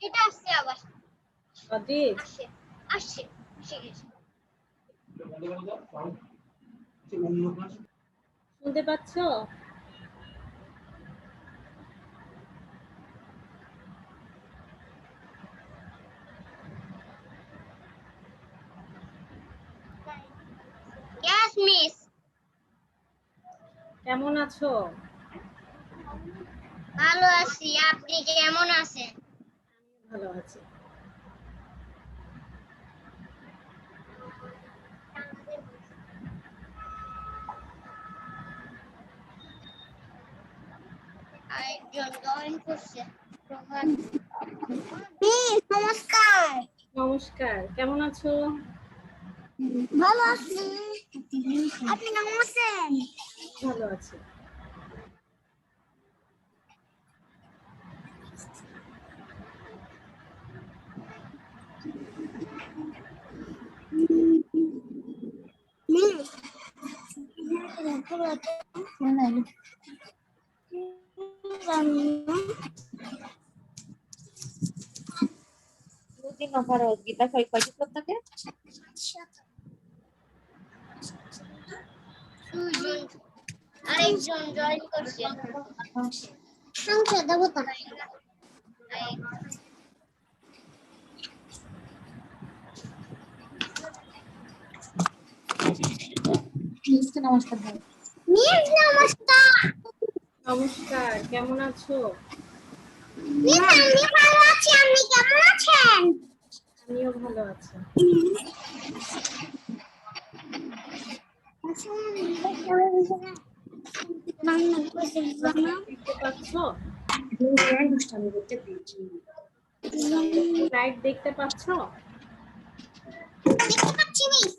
এটা আসছে আবার অদ্রিজ আসছে আসছে এসে গেছে। শুনতে পাচ্ছো? Yes, miss. কেমন আছো? ভালো আছি, আপনি কেমন আছেন? ভালো আছি। আরেকজন জয়েন করছে। মিস নমস্কার। নমস্কার, কেমন আছো? ভালো আছি, আপনি কেমন আছেন? ভালো আছি। দুদিন ওভার গীতা কয় কয় থাকে? আরেকজন জয়েন করছে। সংখ্যা দেবতা। নমস্কার। মিস নমস্কার। নমস্কার, কেমন আছো? মিস আমি ভালো আছি, আপনি কেমন আছেন? আমিও ভালো আছি। দেখতে পাচ্ছো? লাইট দেখতে পাচ্ছো? দেখতে পাচ্ছি মিস।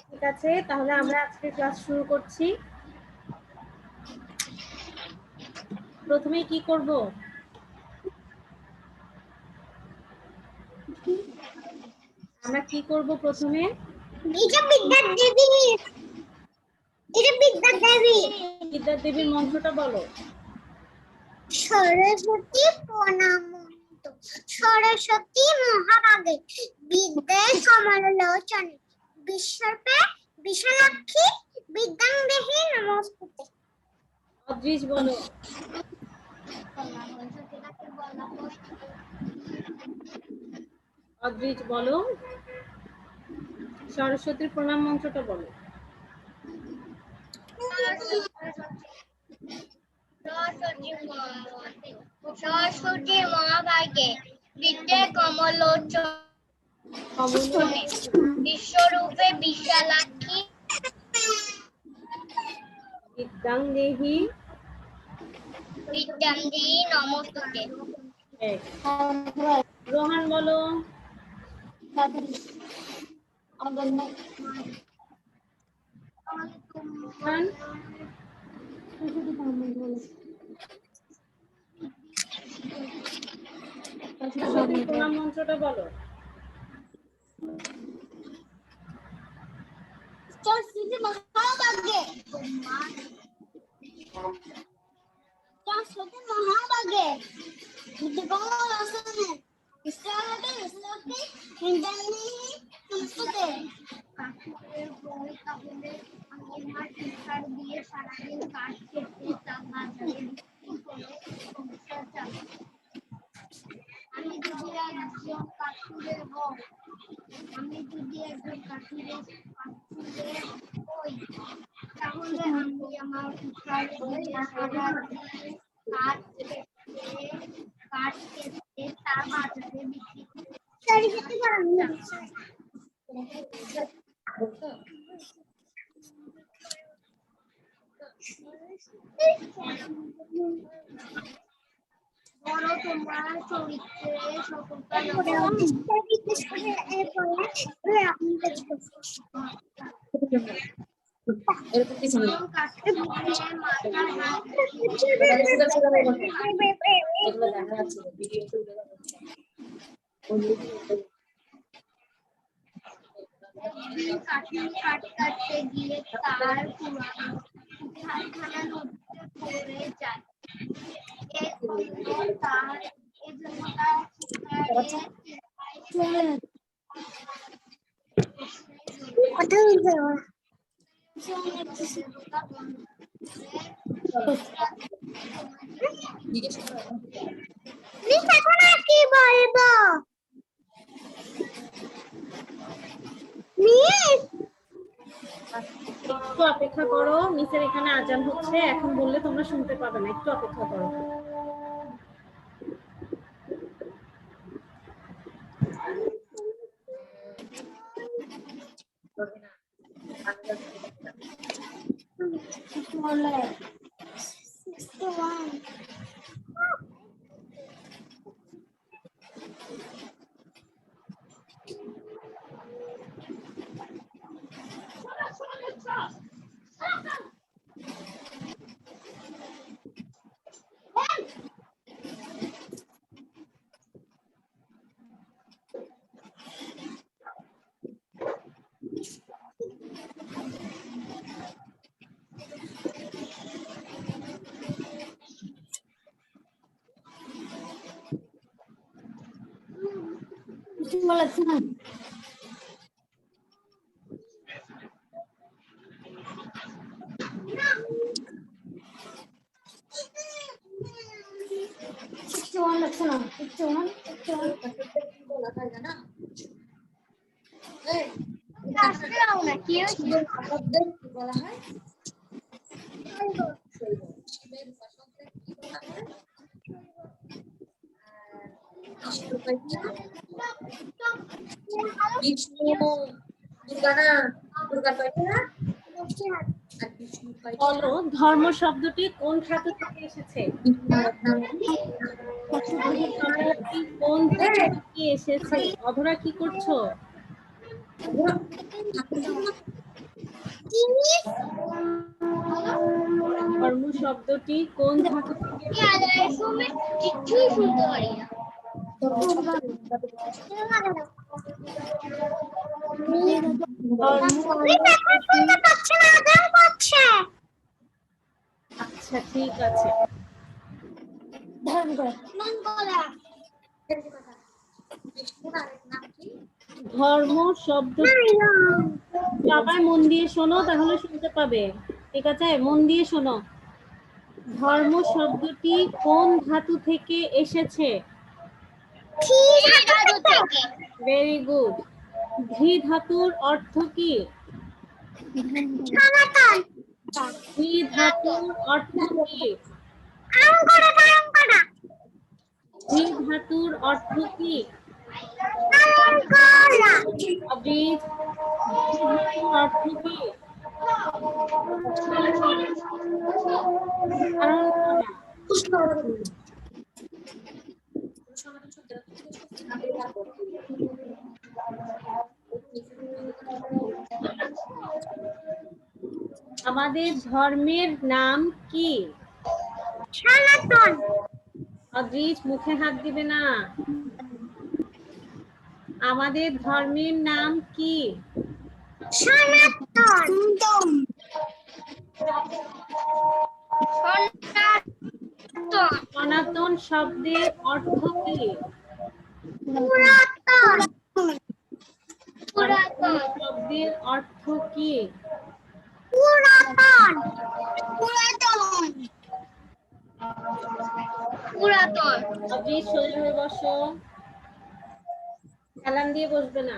ঠিক আছে, তাহলে আমরা আজকে ক্লাস শুরু করছি। প্রথমে কি করব? আমরা কি করব প্রথমে? এটা বিদ্যা দেবী। এটা বিদ্যা দেবী। বিদ্যা দেবীর মন্ত্রটা বলো। সরস্বতী প্রণাম। সরস্বতী মহাভাগে বিদ্যে কমলোচনে বিশ্বরূপে বিশালাক্ষী বিদ্যাং দেহি নমস্তুতে। অদ্রিজ বলো। অদ্রিজ বলো, সরস্বতীর প্রণাম মন্ত্রটা বলো। সরস্বতী মহাভাগে বিদ্যে কমলোচনে বিশ্বরূপে বিশালাক্ষী বিদ্যাং দেহি বিদ্যাং দেহি নমস্তুতে। রোহান বলো। রোহান সরস্বতীর প্রণাম মন্ত্রটা বলো। সরস্বতী মহাভাগে সরস্বতী মহাভাগে বিদ্যে কমলোচনে বিশ্বরূপে বিশালাক্ষী বিদ্যাং দেহি নমস্তুতে। কাকুরের বই তাহলে আমি মার টিকার দিয়ে সারাদিন কাজ করতে তার বাজারে বিক্রি করে সংসার চালাই। আমি যদি একজন কাকুরের বউ, আমি যদি একজন কাকুরের তাহলে আমি আমার কাঠ কেটে তার বাজারে বিক্রি বড় তোমার চরিত্রে সফলতা এরকম কিছু নেই এগুলো দেখা যাচ্ছে ভিডিওতে কাটতে গিয়ে তার কারখানা নদীতে পড়ে যায় এজন্য তার কি বলবো একটু অপেক্ষা করো, নিচের এখানে আজান হচ্ছে, এখন বললে তোমরা শুনতে পাবে না, একটু অপেক্ষা করো। বলা হয় বলো, ধর্ম শব্দটি কোন ধাতু থেকে এসেছে? শব্দটি কোন ধাতু থেকে এসেছে? অধরা কি করছো? ধর্ম শব্দটি কোন ধাতু থেকে কিছুই শুনতে পারি না আচ্ছা, ঠিক আছে। ধর্ম শব্দটি, সবাই মন দিয়ে শোনো, তাহলে শুনতে পাবে। ঠিক আছে, মন দিয়ে শোনো। ধর্ম শব্দটি কোন ধাতু থেকে এসেছে? Very good. ধী ধাতুর অর্থ কি? ধী ধাতুর অর্থ কি? ধী ধাতুর অর্থ কি? অবৃত, ধী ধাতুর অর্থ কি? আমাদের ধর্মের নাম কি? সনাতন। অদ্রিজ, মুখে হাত দিবে না। আমাদের ধর্মের নাম কি? সনাতন। সনাতন শব্দের অর্থ কি? পুরাতন। সনাতন শব্দের অর্থ কি? পুরাতন। পুরাতন। পুরাতন। অদ্রিজ, সোজা হয়ে বসো, হেলান দিয়ে বসবে না।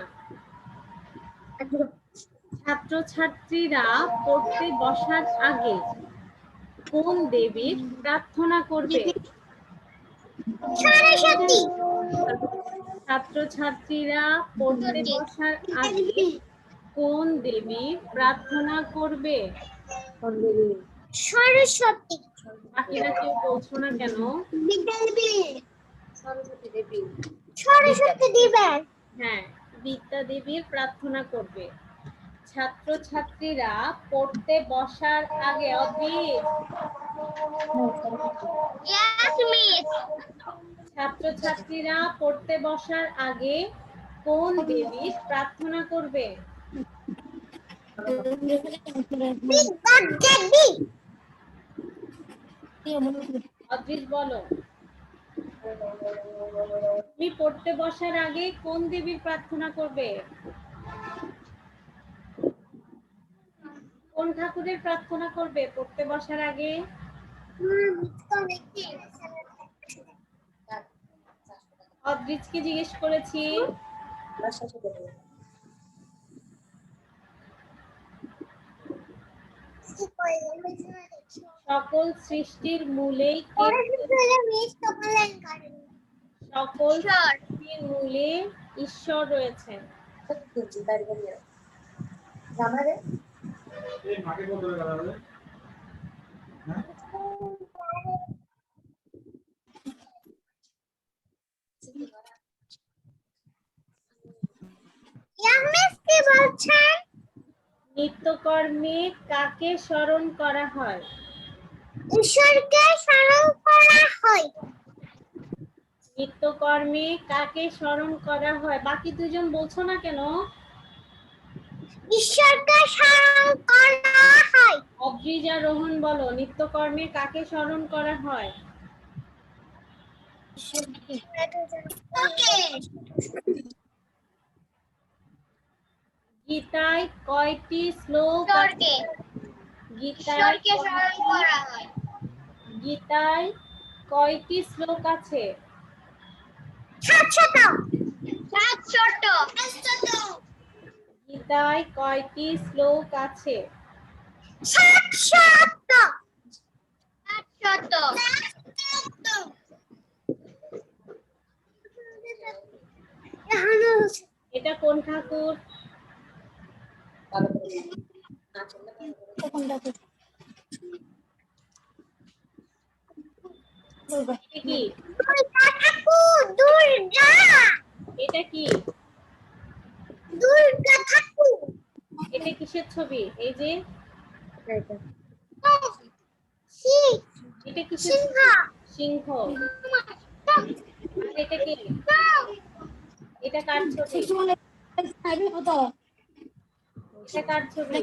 ছাত্রছাত্রীরা পড়তে বসার আগে কোন দেবীর প্রার্থনা করবে? সরস্বতী। ছাত্রছাত্রীরা পড়তে বসার আগে কোন দেবীর প্রার্থনা করবে? সরস্বতী। বাকিরা কেউ বলছো না কেন? বিদ্যাদেবী। সরস্বতী দেবী। সরস্বতী দিবেন। হ্যাঁ, বিদ্যা দেবীর প্রার্থনা করবে। ছাত্রছাত্রীরা পড়তে বসার আগে অদ্রিত, Yes, miss. ছাত্রছাত্রীরা পড়তে বসার আগে কোন দেবীর প্রার্থনা করবে? বিদ্যাদেবী। অদ্রিত বলো, তুমি পড়তে বসার আগে কোন দেবীর প্রার্থনা করবে? কোন ঠাকুরের প্রার্থনা করবে পড়তে বসার আগে? অদ্রিতকে জিজ্ঞেস করেছি। সকল সৃষ্টির মূলেই সকল সৃষ্টির মূলে ঈশ্বর রয়েছেন। নিত্যকর্মে কাকে স্মরণ করা হয়? ঈশ্বরকে স্মরণ করা হয়। নিত্যকর্মে কাকে স্মরণ করা হয়? বাকি দুজন বলছো না কেন? ঈশ্বরকে স্মরণ করা হয়। অদ্রিজা রোহন বলো, নিত্যকর্মে কাকে স্মরণ করা হয়? গীতায় কয়টি শ্লোক আছে? গীতায় গীতায় কয়টি শ্লোক আছে? 700 গীতায় কয়টি শ্লোক আছে? 700 এটা কোন ঠাকুর? এটা কি? দুর্গা। এটা কি? দুর্গা ঠাকুর। এটা কিসের ছবি? এই যে এটা কিসের? সিংহ। আর এটা কি? এটা কার ছবি? এটা কার ছবি?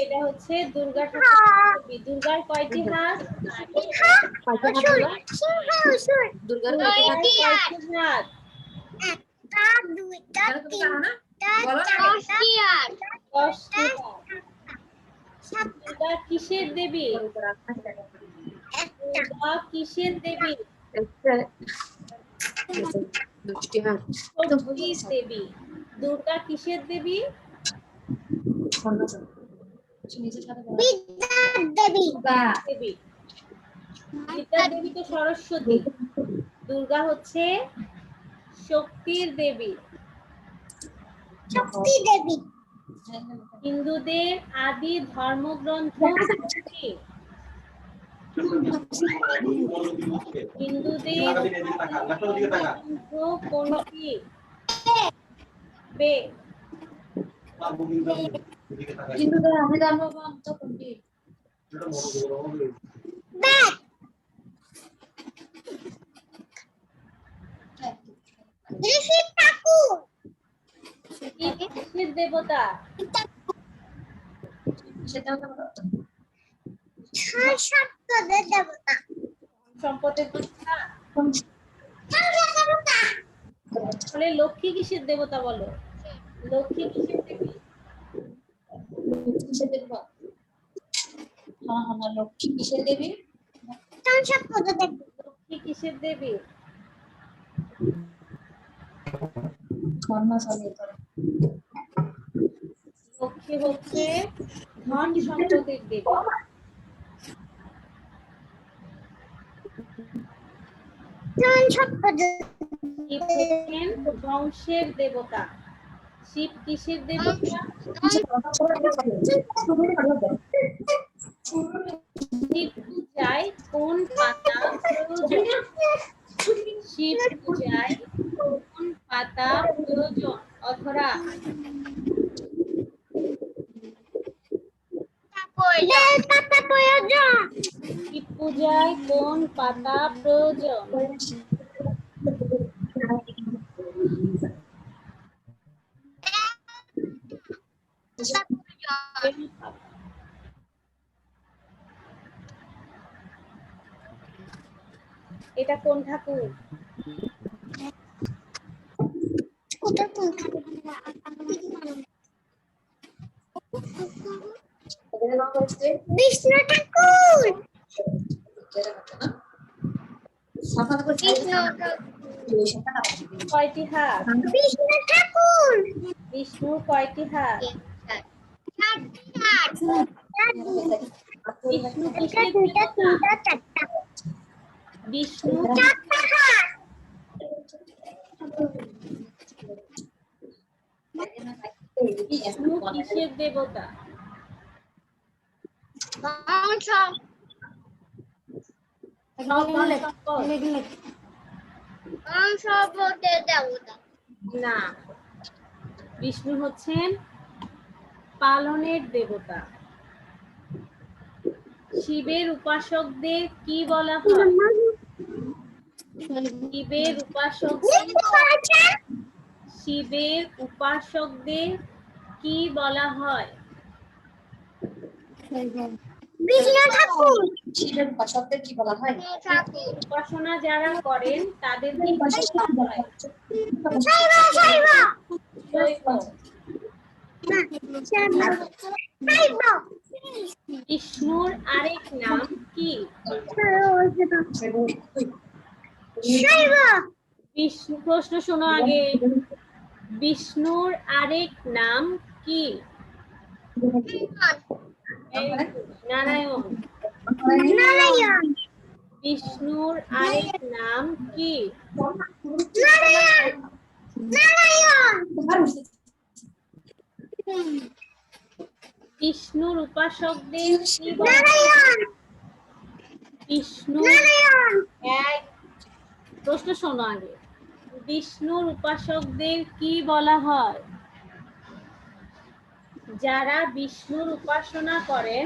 এটা হচ্ছে দুর্গা ঠাকুরের ছবি। দুর্গার কয়টি হাত? দুর্গার কয়টি হাত? 10টি হাত। দুর্গা কিসের দেবী? দুর্গা কিসের দেবী? শক্তির দেবী। দুর্গা কিসের দেবী? দেবী। বিদ্যা দেবী তো সরস্বতী। দুর্গা হচ্ছে শক্তির দেবী। শক্তি দেবী। হিন্দুদের আদি ধর্মগ্রন্থ কি? হিন্দুদের ধর্মগ্রন্থ কোনটি? বেদ। হিন্দুদের আদি ধর্মগ্রন্থ কোনটি? বেদ। ঋষি ঠাকুর। কিসের দেবতা? সম্পদের দেবতা। সম্পদের দেবতা। তাহলে লক্ষ্মী কিসের দেবতা বলো? লক্ষ্মী কিসের দেবী? লক্ষ্মী কিসের দেবী? সম্পদের দেবী। লক্ষ্মী কিসের দেবী? লক্ষ্মী হচ্ছে ধন সম্পদের দেবী। শিব হচ্ছেন বংশের দেবতা। শিব কিসের দেবতা? শিব পূজায় কোন পাতা প্রয়োজন? শিব পূজায় কোন পাতা প্রয়োজন? অধরা। শিব পূজায় কোন পাতা প্রয়োজন? এটা কোন ঠাকুর? বিষ্ণু ঠাকুর। কয়টি হাত? বিষ্ণু ঠাকুর। বিষ্ণু কয়টি হাত? বিষ্ণু কিসের দেবতা? বিষ্ণু বিষ্ণু কিসের দেবতা? না, বিষ্ণু হচ্ছেন পালনের দেবতা। শিবের উপাসকদের কি বলা হয়? শিবের উপাসকদের কি বলা হয়? বিষ্ণু ঠাকুর। শিবের উপাসকদের কি বলা হয়? উপাসনা যারা করেন তাদের কি বলা হয়? বিষ্ণুর আরেক নাম কি? বিষ্ণু, প্রশ্ন শোনো আগে। বিষ্ণুর আরেক নাম কি? নারায়ণ। বিষ্ণুর আরেক নাম কি? বিষ্ণুর উপাসকদের কি বলা হয়? বিষ্ণুর এক, প্রশ্ন শোনো আগে। বিষ্ণুর উপাসকদের কি বলা হয়? যারা বিষ্ণুর উপাসনা করেন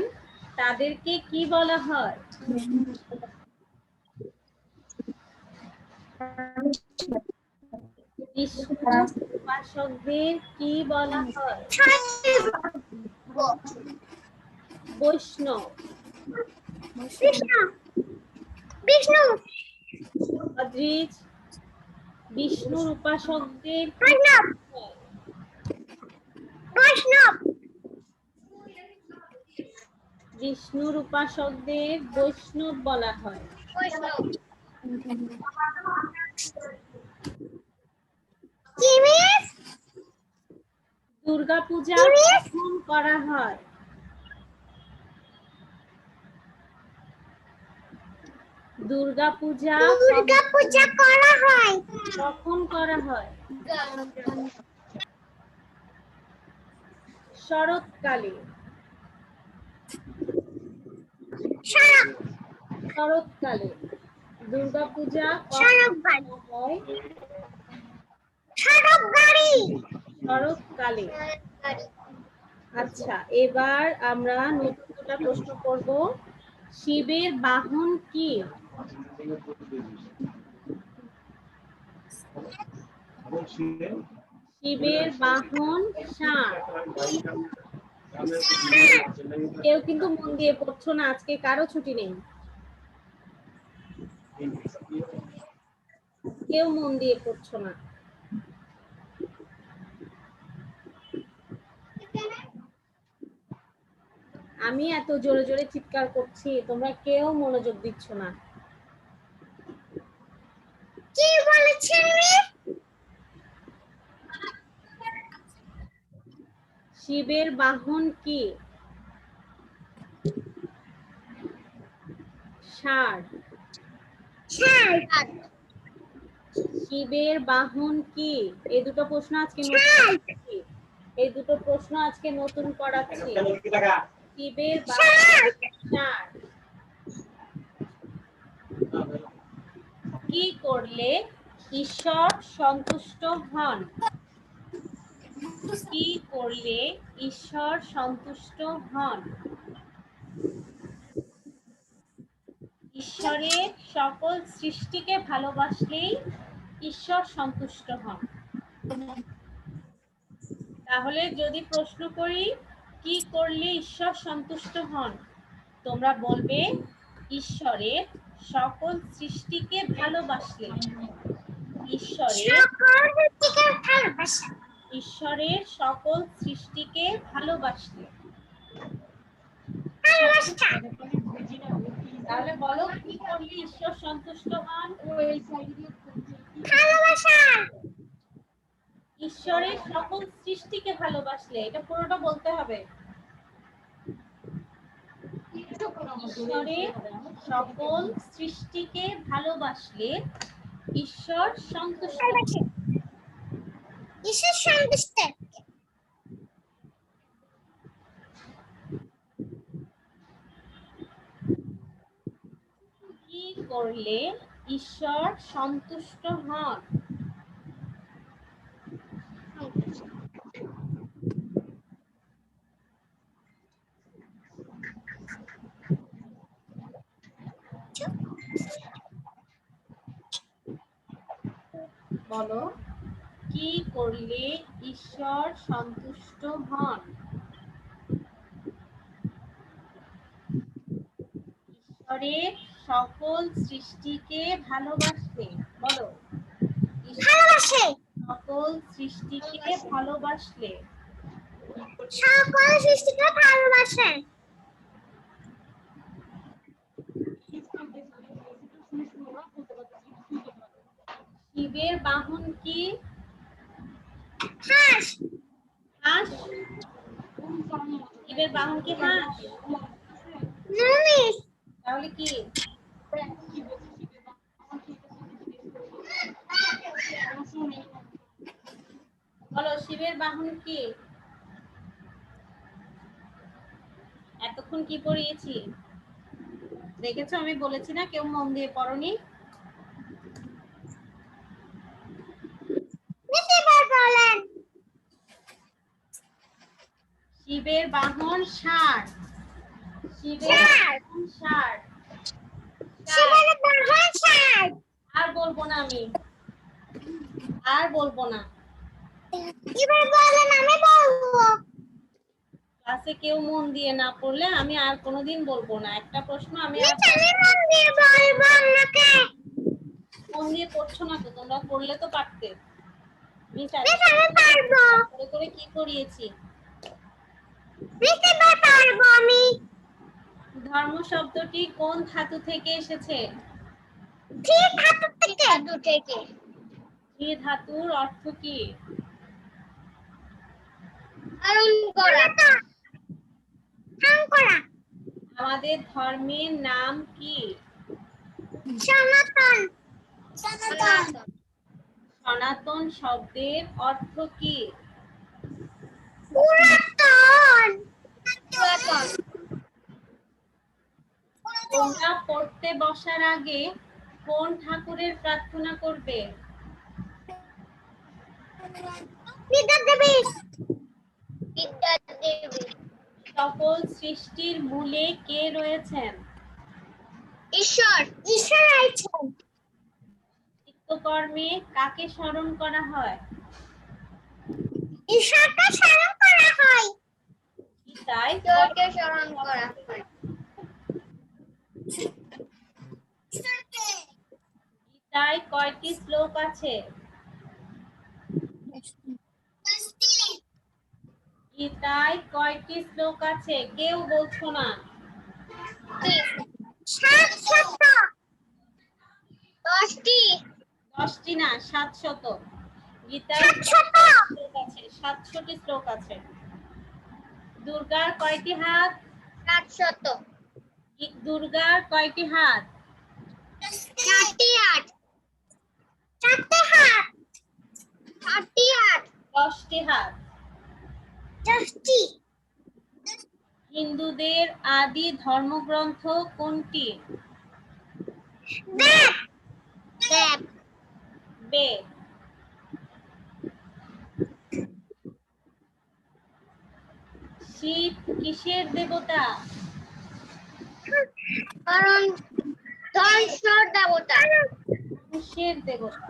তাদেরকে কি বলা হয়? বিষ্ণুর উপাসকদের কি বলা হয়? বৈষ্ণব। অদ্রিজ, বিষ্ণুর উপাসকদের কি বলা হয়? বিষ্ণুর উপাসকদের বৈষ্ণব বলা হয়। দুর্গা পূজা কখন করা হয়? দুর্গা পূজা করা হয় কখন করা হয়? শরৎকালে। শরৎকালে দুর্গা পূজা কখন হয়? শরৎকালে। আচ্ছা, এবার আমরা নতুন একটা প্রশ্ন করব। শিবের বাহন কি? শিবের বাহন ষাঁড়। কেউ কিন্তু মন দিয়ে পড়ছো না, আজকে কারো ছুটি নেই। কেউ মন দিয়ে পড়ছো না। আমি এত জোরে জোরে চিৎকার করছি, তোমরা কেউ মনোযোগ দিচ্ছ না। কি বলেছেন? শিবের বাহন কি? ষাঁড়। শিবের বাহন কি? এই দুটো প্রশ্ন আজকে নতুন করাচ্ছি। শিবের বাহন ষাঁড়। কি করলে ঈশ্বর সন্তুষ্ট হন? কি করলে ঈশ্বর সন্তুষ্ট হন? ঈশ্বরের সকল সৃষ্টিকে ভালোবাসলেই ঈশ্বর সন্তুষ্ট হন। তাহলে যদি প্রশ্ন করি কি করলে ঈশ্বর সন্তুষ্ট হন, তোমরা বলবে ঈশ্বরের সকল সৃষ্টিকে ভালোবাসলে। ঈশ্বরের সকল সৃষ্টিকে ভালোবাসলে। তাহলে বলো কি করলে ঈশ্বর সন্তুষ্ট হন? ঈশ্বরের সকল সৃষ্টিকে ভালোবাসলে, এটা পুরোটা বলতে হবে। ঈশ্বরের সকল সৃষ্টিকে ভালোবাসলে ঈশ্বর সন্তুষ্ট। ঈশ্বর সন্তুষ্ট। কি করলে ঈশ্বর সন্তুষ্ট হন? বলো কি করলে ঈশ্বর সন্তুষ্ট হন? ঈশ্বরের সকল সৃষ্টিকে ভালোবাসলে। বলো সকল সৃষ্টিকে ভালোবাসলে। সকল সৃষ্টিকে ভালোবাসে। শিবের বাহন কি? হাঁস। হাঁস। শিবের বাহন কি হাঁস? তাহলে কি? বলো শিবের বাহন কি? এতক্ষণ কি পড়িয়েছি দেখেছো? আমি বলেছি না কেউ মন দিয়ে পড়নি। শিবের বাহন ষাঁড়। শিবের বাহন ষাঁড়। আর বলবো না, আমি আর বলবো না। এবার বলেন, আমি বলবো। ক্লাসে কেউ মন দিয়ে না পড়লে আমি আর কোনোদিন বলবো না। একটা প্রশ্ন আমি আর মন দিয়ে বলবো আপনাকে। মন দিয়ে পড়ছো না তো, তোমরা পড়লে তো পারতে। আমি পারবো। করে করে কি করিয়েছি? পারবো আমি। ধর্ম শব্দটি কোন ধাতু থেকে এসেছে? ধাতু থেকে। এই ধাতুর অর্থ কি? ধারণ করা। আমাদের ধর্মের নাম কি? সনাতন। সনাতন শব্দের অর্থ কি? পুরাতন। তোমরা পড়তে বসার আগে কোন ঠাকুরের প্রার্থনা করবে? বিদ্যাদেবী। সকল সৃষ্টির মূলে কে রয়েছেন? ঈশ্বর। ঈশ্বর আছেন। চিত্তকর্মে কাকে স্মরণ করা হয়? ঈশ্বরকে স্মরণ করা হয়। গীতায় ঈশ্বরকে স্মরণ করা হয়। গীতায় কয়টি শ্লোক আছে? গীতায় কয়টি শ্লোক আছে? কেউ বলছো না। 10টি না, 700। গীতায় 700টি শ্লোক আছে। দুর্গার কয়টি হাত? 700। দুর্গার কয়টি হাত? 4টি হাত। 4টি হাত। 4টি হাত। 10টি হাত। 10টি। হিন্দুদের আদি ধর্মগ্রন্থ কোনটি? বেদ। বেদ। বেদ। শিব কিসের দেবতা? কারণ ধ্বংসের দেবতা। ধ্বংসের দেবতা।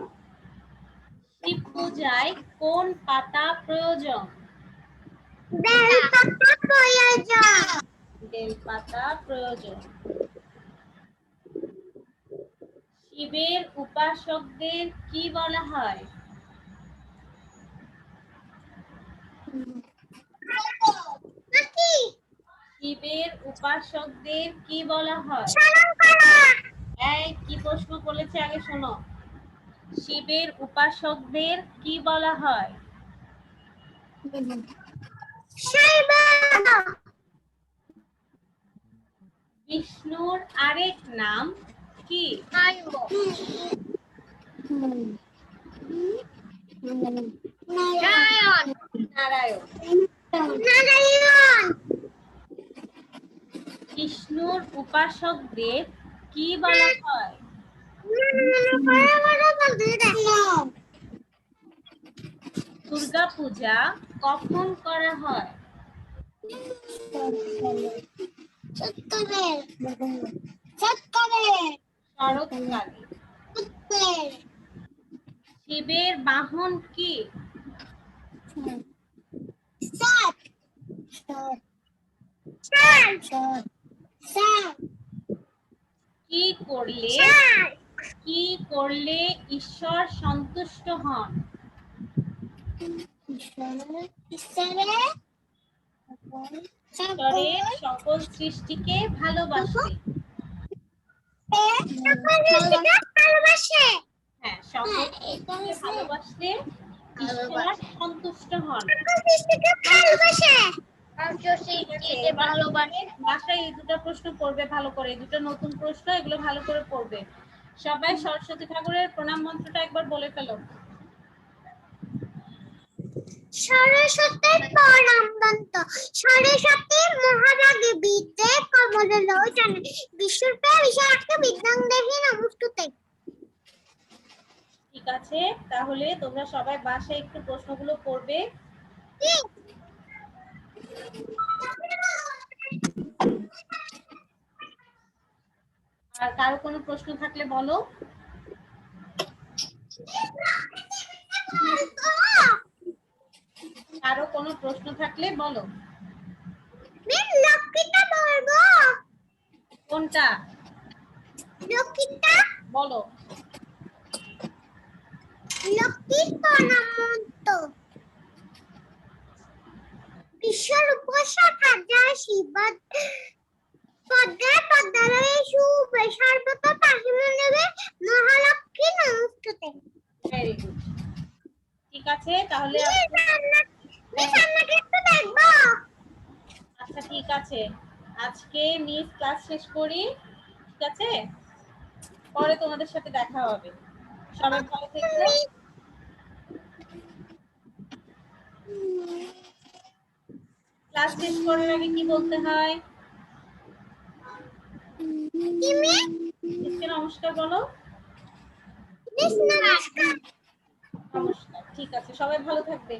শিব পূজায় কোন পাতা প্রয়োজন? বেলপাতা প্রয়োজন। বেলপাতা প্রয়োজন। শিবের উপাসকদের কি বলা হয়? শিবের উপাসকদের কি বলা হয়? এই কি প্রশ্ন বলেছে আগে শোনো। শিবের উপাসকদের কি বলা হয়? বিষ্ণুর আরেক নাম কি? নারায়ণ। নারায়ণ। নারায়ণ। বিষ্ণুর উপাসকদের কি বলা হয়? দুর্গা পূজা কখন করা হয়? শরৎকালে। শিবের বাহন কি? কি করলে ঈশ্বর সন্তুষ্ট হন? ঈশ্বরের সকল সৃষ্টিকে ভালোবাসে। হ্যাঁ, সকল সৃষ্টিকে ভালোবাসলে ঈশ্বর সন্তুষ্ট হন। বাসায় এই দুটো প্রশ্ন পড়বে ভালো করে, এই দুটো নতুন প্রশ্ন, এগুলো ভালো করে পড়বে। সবাই সরস্বতী ঠাকুরের প্রণাম মন্ত্রটা একবার বলে ফেলো। সরস্বতী প্রণাম মন্ত্র। সরস্বতী মহারানী বিদ্যে কমলোলোচনে বিশ্বরূপে বিশালাক্ষী বিদ্যাং দেহি নমস্তুতে। ঠিক আছে, তাহলে তোমরা সবাই বাসায় একটু প্রশ্নগুলো পড়বে। আর কারো কোনো প্রশ্ন থাকলে বলো। কারো কোনো প্রশ্ন থাকলে বলো। লক্ষ্মীটা বলবো। কোনটা? লক্ষ্মীটা বলো। লক্ষ্মীর প্রণাম মন্ত্র। বিশ্বের উপশাখা যা শিবদ পদ্মে পদ্মালয়ে শুভে সর্বত পাহিমে নেবে মহালক্ষ্মী নমস্তুতে। Very good. ঠিক আছে, তাহলে আচ্ছা ঠিক আছে, আজকে মিস ক্লাস শেষ করি। ঠিক আছে, পরে তোমাদের সাথে দেখা হবে। সবাই ভালো থেকো। ক্লাস শেষ করার আগে কি বলতে হয়? নমস্কার বলো। নমস্কার। ঠিক আছে, সবাই ভালো থাকবে।